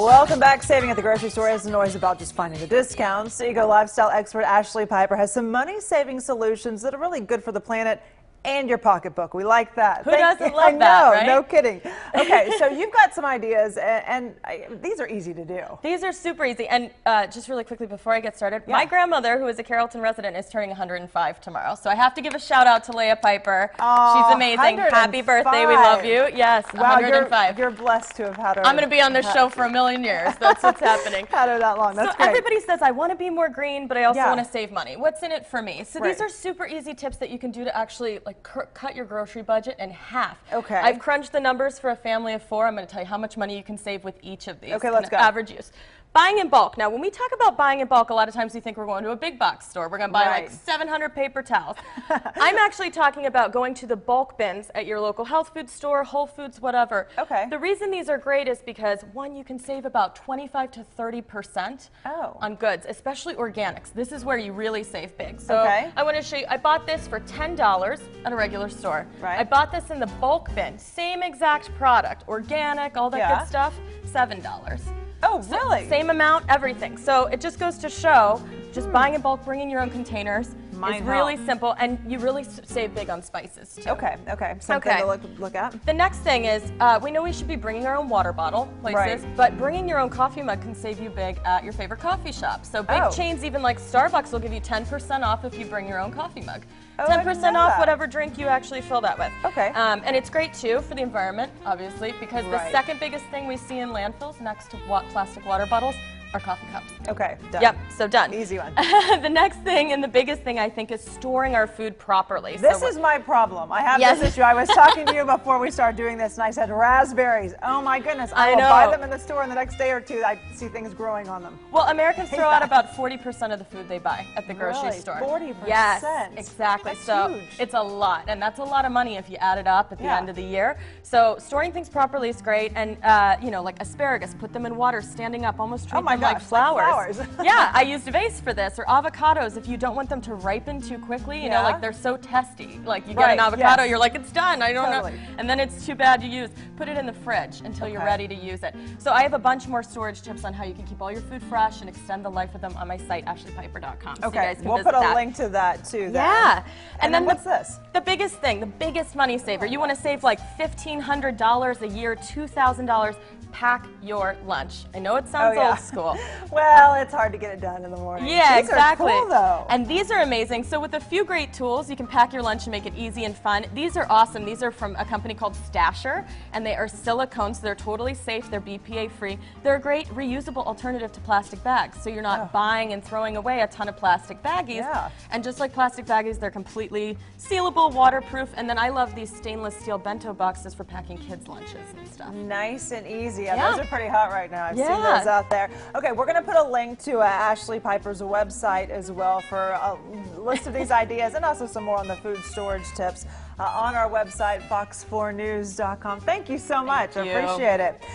Welcome back. Saving at the grocery store isn't always about just finding the discounts. Eco lifestyle expert Ashley Piper has some money-saving solutions that are really good for the planet and your pocketbook. We like that. Who doesn't love that, right? No kidding. Okay, so you've got some ideas, and these are easy to do. These are super easy. And just really quickly before I get started, my grandmother, who is a Carrollton resident, is turning 105 tomorrow. So I have to give a shout out to Leah Piper. She's amazing. 105. Happy birthday. We love you. Yes, wow, 105. You're blessed to have had her. I'm going to be on this show for a million years. That's what's happening. Had her that long. That's great. Everybody says, I want to be more green, but I also want to save money. What's in it for me? So these are super easy tips that you can do to actually cut your grocery budget in half. Okay. I've crunched the numbers for a family of 4. I'm going to tell you how much money you can save with each of these. Okay, let's go. Average use. Buying in bulk. Now, when we talk about buying in bulk, a lot of times we think we're going to a big box store. We're going to buy like 700 paper towels. I'm actually talking about going to the bulk bins at your local health food store, Whole Foods, whatever. Okay. The reason these are great is because, one, you can save about 25 to 30% on goods, especially organics. This is where you really save big. So I want to show you, I bought this for $10 at a regular store. I bought this in the bulk bin, same exact product, organic, all that good stuff, $7. Oh, really? Same amount, everything. So it just goes to show, just buying in bulk, bringing your own containers is really simple, and you really save big on spices too. Okay. Something to look at. The next thing is, we know we should be bringing our own water bottle places, but bringing your own coffee mug can save you big at your favorite coffee shop. So big chains, even like Starbucks, will give you 10% off if you bring your own coffee mug. 10% off whatever drink you actually fill that with. Okay. And it's great too for the environment, obviously, because the second biggest thing we see in landfills next to plastic water bottles are coffee cups. Okay, done. Yep, so done. Easy one. The next thing and the biggest thing I think is storing our food properly. This is my problem. I have this issue. I was talking to you before we started doing this, and I said raspberries. Oh my goodness. I will buy them in the store, and the next day or two I see things growing on them. Well, Americans throw out about 40% of the food they buy at the grocery store. 40%? Yes, exactly. That's so huge. It's a lot, and that's a lot of money if you add it up at the end of the year. So storing things properly is great, and you know, like asparagus, put them in water standing up, almost treat them like flowers. Yeah, I used a vase for this. Or avocados, if you don't want them to ripen too quickly, you know, like they're so testy. Like you get an avocado, you're like, it's done, I don't know. And then it's too bad to use. Put it in the fridge until you're ready to use it. So I have a bunch more storage tips on how you can keep all your food fresh and extend the life of them on my site, ashleypiper.com. So you guys can we'll put a link to that too. Yeah. And then what's this? The biggest thing, the biggest money saver. You want to save like $1,500 a year, $2,000. Pack your lunch. I know it sounds old school. Well, it's hard to get it done in the morning. Yeah, These are cool, though. And these are amazing. So with a few great tools, you can pack your lunch and make it easy and fun. These are awesome. These are from a company called Stasher, and they are silicone, so they're totally safe. They're BPA free. They're a great reusable alternative to plastic bags, so you're not buying and throwing away a ton of plastic baggies. And just like plastic baggies, they're completely sealable, waterproof, and then I love these stainless steel bento boxes for packing kids' lunches and stuff. Nice and easy. Yeah, those are pretty hot right now. I've seen those out there. Okay, we're going to put a link to Ashley Piper's website as well for a list of these ideas and also some more on the food storage tips on our website, fox4news.com. Thank you so much. I appreciate it.